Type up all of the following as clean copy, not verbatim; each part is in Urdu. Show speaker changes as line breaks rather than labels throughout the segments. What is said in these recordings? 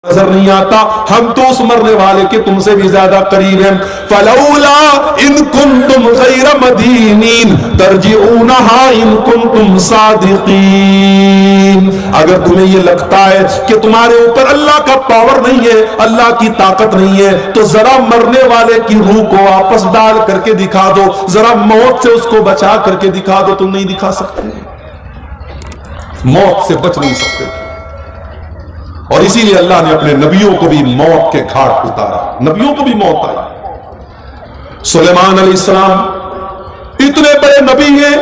نظر نہیں آتا، ہم تو اس مرنے والے کے تم سے بھی زیادہ قریب ہیں۔ فلولا ان کنتم غیر مدینین ترجعونها ان کنتم صادقین، اگر تمہیں یہ لگتا ہے کہ تمہارے اوپر اللہ کا پاور نہیں ہے، اللہ کی طاقت نہیں ہے، تو ذرا مرنے والے کی روح کو واپس ڈال کر کے دکھا دو، ذرا موت سے اس کو بچا کر کے دکھا دو۔ تم نہیں دکھا سکتے، موت سے بچ نہیں سکتے، اور اسی لیے اللہ نے اپنے نبیوں کو بھی موت کے گھاٹ اتارا، نبیوں کو بھی موت آئی۔ سلیمان علیہ السلام اتنے بڑے نبی ہیں،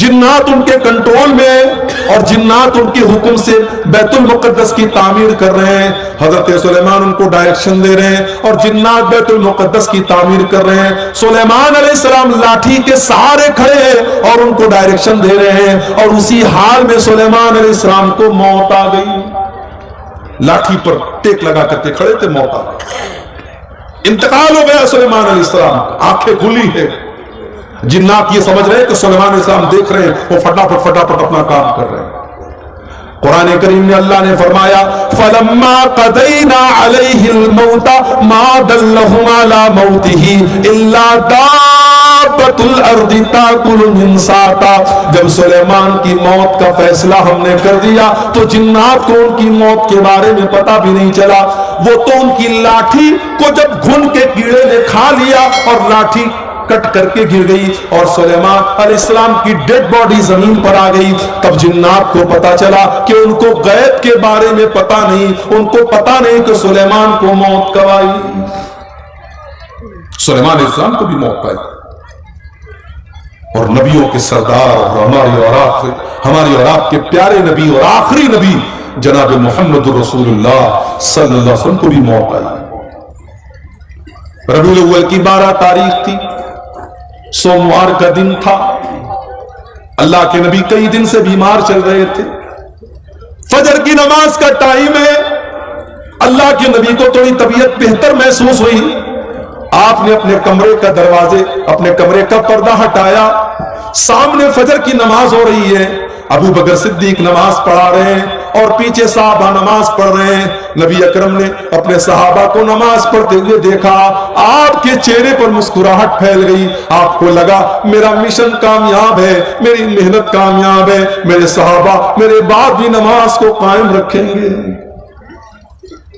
جنات ان کے کنٹرول میں ہیں، اور جنات ان کے حکم سے بیت المقدس کی تعمیر کر رہے ہیں۔ حضرت سلیمان ان کو ڈائریکشن دے رہے ہیں اور جنات بیت المقدس کی تعمیر کر رہے ہیں۔ سلیمان علیہ السلام لاٹھی کے سہارے کھڑے ہیں اور ان کو ڈائریکشن دے رہے ہیں، اور اسی حال میں سلیمان علیہ السلام کو موت آ گئی۔ لاٹھی پر ٹیک لگا کر کے کھڑے تھے، موت آ گئی، انتقال ہو گیا سلیمان علیہ السلام۔ آنکھیں کھلی ہے، جنات یہ سمجھ رہے ہیں کہ سلیمان علیہ السلام دیکھ رہے ہیں، وہ فٹافٹ اپنا کام کر رہے ہیں۔ قرآن کریم میں اللہ نے فرمایا فَلَمَّا قَضَيْنَا عَلَيْهِ الْمَوْتَ مَا دَلَّهُمْ عَلَى مَوْتِهِ إِلَّا دَابَّةُ الْأَرْضِ تَأْكُلُ مِنْ سَأَتَهِ، جب سلیمان کی موت کا فیصلہ ہم نے کر دیا تو جنات کو ان کی موت کے بارے میں پتہ بھی نہیں چلا، وہ تو ان کی لاٹھی کو جب گھن کے کیڑے نے کھا لیا اور لاٹھی کٹ کر کے گر گئی اور سلیمان علیہ السلام کی ڈیڈ باڈی زمین پر آ گئی۔ تب جنات کو پتا چلا کہ ان کو غیب کے بارے میں پتا نہیں، ان کو پتا نہیں کہ سلیمان کو موت کب آئی۔ سلیمان علیہ السلام کو بھی موت آئی، اور نبیوں کے سردار اور ہماری اور آپ کے پیارے نبی اور آخری نبی جناب محمد رسول اللہ صلی اللہ علیہ وسلم کو بھی موت آئی۔ ربیع الاول کی 12 تاریخ تھی، سوموار کا دن تھا۔ اللہ کے نبی کئی دن سے بیمار چل رہے تھے، فجر کی نماز کا ٹائم ہے، اللہ کے نبی کو تھوڑی طبیعت بہتر محسوس ہوئی، آپ نے اپنے کمرے کا دروازے، اپنے کمرے کا پردہ ہٹایا، سامنے فجر کی نماز ہو رہی ہے، ابو بکر صدیق نماز پڑھا رہے ہیں اور پیچھے صحابہ نماز پڑھ رہے ہیں۔ نبی اکرم نے اپنے صحابہ کو نماز پڑھتے ہوئے دیکھا، آپ کے چہرے پر مسکراہٹ پھیل گئی، آپ کو لگا میرا مشن کامیاب ہے، میری محنت کامیاب ہے، میرے صحابہ میرے بعد بھی نماز کو قائم رکھیں گے۔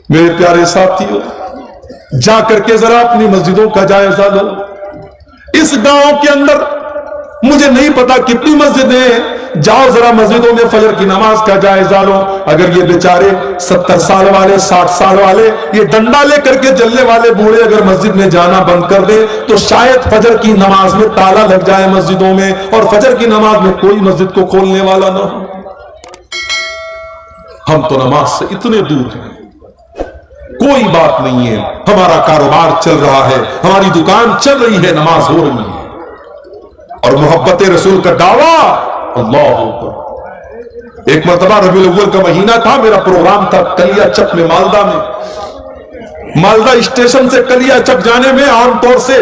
میرے پیارے ساتھیوں، جا کر کے ذرا اپنی مسجدوں کا جائزہ لو۔ اس گاؤں کے اندر مجھے نہیں پتا کتنی مسجدیں ہیں، جاؤ ذرا مسجدوں میں فجر کی نماز کا جائزہ لو۔ اگر یہ بیچارے 70 سال والے 60 سال والے یہ ڈنڈا لے کر کے جلنے والے بوڑھے اگر مسجد میں جانا بند کر دیں تو شاید فجر کی نماز میں تالا لگ جائے مسجدوں میں، اور فجر کی نماز میں کوئی مسجد کو کھولنے والا نہ ہو۔ ہم تو نماز سے اتنے دور ہیں، کوئی بات نہیں ہے، ہمارا کاروبار چل رہا ہے، ہماری دکان چل رہی ہے، نماز ہو رہی ہے، اور محبت رسول کا دعویٰ۔ اللہ اکبر۔ ایک مرتبہ ربیع الاول کا مہینہ تھا، میرا پروگرام تھا کلیا چک میں، مالدہ میں۔ مالدہ اسٹیشن سے کلیا چک جانے میں عام طور سے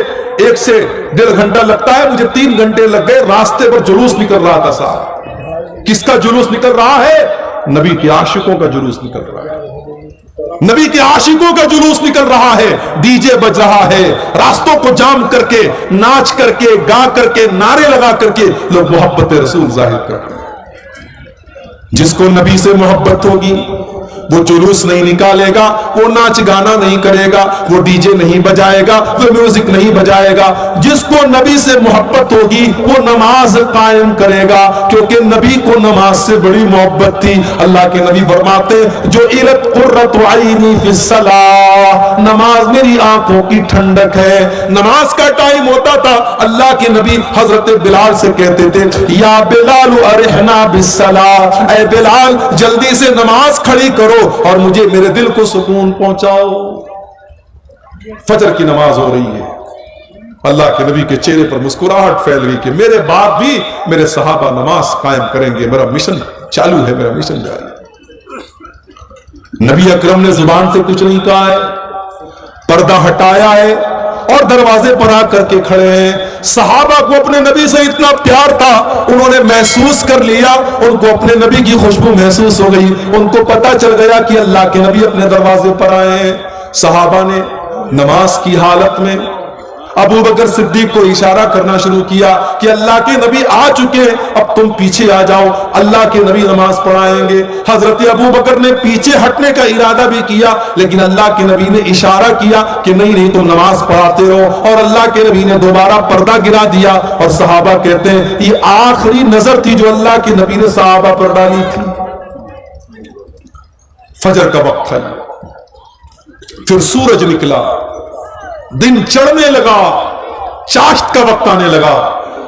1 سے 1.5 گھنٹہ لگتا ہے، مجھے 3 گھنٹے لگ گئے۔ راستے پر جلوس نکل رہا تھا صاحب۔ کس کا جلوس نکل رہا ہے؟ نبی کے عاشقوں کا جلوس نکل رہا ہے، نبی کے عاشقوں کا جلوس نکل رہا ہے، ڈی جے بج رہا ہے، راستوں کو جام کر کے ناچ کر کے گا کر کے نعرے لگا کر کے لوگ محبت رسول ظاہر کر رہے ہیں۔ جس کو نبی سے محبت ہوگی وہ جلوس نہیں نکالے گا، وہ ناچ گانا نہیں کرے گا، وہ ڈی جے نہیں بجائے گا، وہ میوزک نہیں بجائے گا۔ جس کو نبی سے محبت ہوگی وہ نماز قائم کرے گا، کیونکہ نبی کو نماز سے بڑی محبت تھی۔ اللہ کے نبی فرماتے جو علت قرۃ عینی فی الصلاۃ، نماز میری آنکھوں کی ٹھنڈک ہے۔ نماز کا ٹائم ہوتا تھا، اللہ کے نبی حضرت بلال سے کہتے تھے یا بلال ارحنا بالصلاۃ، اے بلال جلدی سے نماز کھڑی کرو اور مجھے میرے دل کو سکون پہنچاؤ۔ فجر کی نماز ہو رہی ہے، اللہ کے نبی کے چہرے پر مسکراہٹ پھیل گئی کہ میرے بعد بھی میرے صحابہ نماز قائم کریں گے، میرا مشن چالو ہے، میرا مشن جاری ہے۔ نبی اکرم نے زبان سے کچھ نہیں کہا ہے، پردہ ہٹایا ہے اور دروازے پر آ کر کے کھڑے ہیں. صحابہ کو اپنے نبی سے اتنا پیار تھا, انہوں نے محسوس کر لیا, ان کو اپنے نبی کی خوشبو محسوس ہو گئی, ان کو پتا چل گیا کہ اللہ کے نبی اپنے دروازے پر آئے ہیں. صحابہ نے نماز کی حالت میں ابو بکر صدیق کو اشارہ کرنا شروع کیا کہ اللہ کے نبی آ چکے, اب تم پیچھے آ جاؤ, اللہ کے نبی نماز پڑھائیں گے. حضرت ابو بکر نے پیچھے ہٹنے کا ارادہ بھی کیا, لیکن اللہ کے نبی نے اشارہ کیا کہ نہیں تم نماز پڑھاتے رہو, اور اللہ کے نبی نے دوبارہ پردہ گرا دیا. اور صحابہ کہتے ہیں یہ آخری نظر تھی جو اللہ کے نبی نے صحابہ پر ڈالی تھی. فجر کا وقت تھا, پھر سورج نکلا, دن چڑھنے لگا, چاشت کا وقت آنے لگا,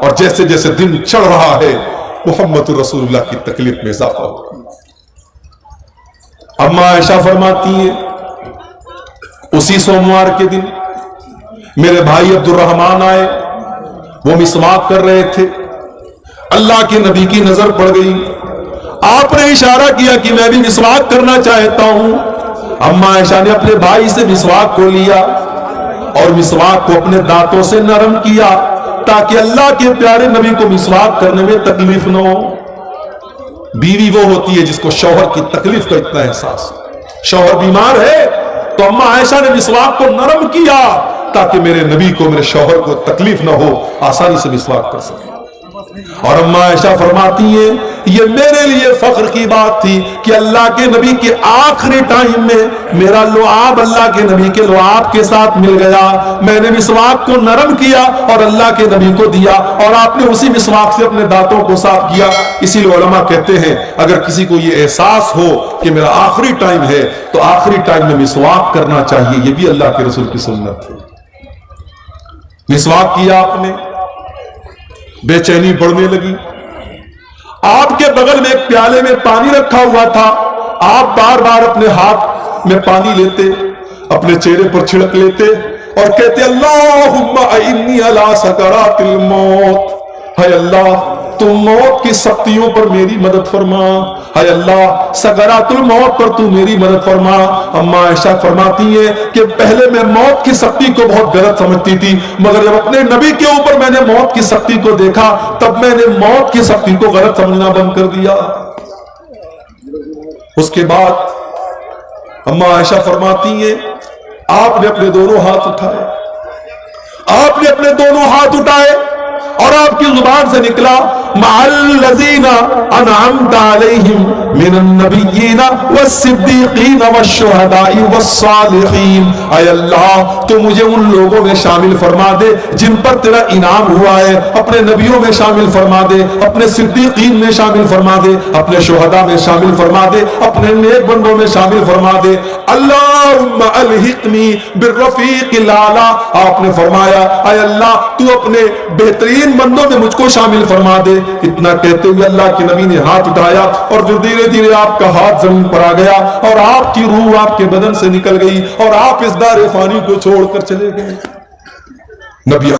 اور جیسے جیسے دن چڑھ رہا ہے محمد رسول اللہ کی تکلیف میں اضافہ ہو. اما عائشہ فرماتی ہیں اسی سوموار کے دن میرے بھائی عبد الرحمن آئے, وہ مسواک کر رہے تھے, اللہ کے نبی کی نظر پڑ گئی, آپ نے اشارہ کیا کہ میں بھی مسواک کرنا چاہتا ہوں. اما عائشہ نے اپنے بھائی سے مسواک کو لیا اور مسواک کو اپنے دانتوں سے نرم کیا تاکہ اللہ کے پیارے نبی کو مسواک کرنے میں تکلیف نہ ہو. بیوی وہ ہوتی ہے جس کو شوہر کی تکلیف کا اتنا احساس, شوہر بیمار ہے تو اما عائشہ نے مسواک کو نرم کیا تاکہ میرے نبی کو, میرے شوہر کو تکلیف نہ ہو, آسانی سے مسواک کر سکے. اور اما عائشہ فرماتی ہیں یہ میرے لیے فخر کی بات تھی کہ اللہ کے نبی کے آخری ٹائم میں میرا لعاب اللہ کے نبی کے لعاب کے ساتھ مل گیا. میں نے مسواک کو نرم کیا اور اللہ کے نبی کو دیا, اور آپ نے اسی مسواک سے اپنے دانتوں کو صاف کیا. اسی لیے علماء کہتے ہیں اگر کسی کو یہ احساس ہو کہ میرا آخری ٹائم ہے تو آخری ٹائم میں مسواک کرنا چاہیے. یہ بھی اللہ کے رسول کی سنت ہے. مسواک کیا آپ نے, بے چینی بڑھنے لگی. آپ کے بغل میں ایک پیالے میں پانی رکھا ہوا تھا, آپ بار بار اپنے ہاتھ میں پانی لیتے, اپنے چہرے پر چھڑک لیتے اور کہتے اللہم اعنی علی سکرات الموت, ہے اللہ تو موت کی سختیوں پر میری مدد فرما, ہے اللہ سکرات الموت پر تو میری مدد فرما. اما عائشہ فرماتی ہے کہ پہلے میں موت کی سختی کو بہت غلط سمجھتی تھی, مگر جب اپنے نبی کے اوپر میں نے موت کی سختی کو دیکھا تب میں نے موت کی سختی کو غلط سمجھنا بند کر دیا. اس کے بعد اما عائشہ فرماتی ہے آپ نے اپنے دونوں ہاتھ اٹھائے, آپ نے اپنے دونوں ہاتھ اٹھائے اور آپ کی زبان سے نکلا مع الذین انعمت علیہم من النبیین والصدیقین والشہداء والصالحین. اے اللہ تو مجھے ان لوگوں میں شامل فرما دے جن پر تیرا انعام ہوا ہے, اپنے نبیوں میں شامل فرما دے, اپنے صدیقین میں شامل فرما دے, اپنے شہداء میں شامل فرما دے, اپنے نیک بندوں میں شامل فرما دے. اللہم الحقنی بالرفیق الاعلی. آپ نے فرمایا اے اللہ تو اپنے بہترین بندوں میں مجھ کو شامل فرما دے. اتنا کہتے ہوئے اللہ کے نبی نے ہاتھ اٹھایا اور جو دھیرے دھیرے آپ کا ہاتھ زمین پر آ گیا اور آپ کی روح آپ کے بدن سے نکل گئی اور آپ اس دار فانی کو چھوڑ کر چلے گئے. نبی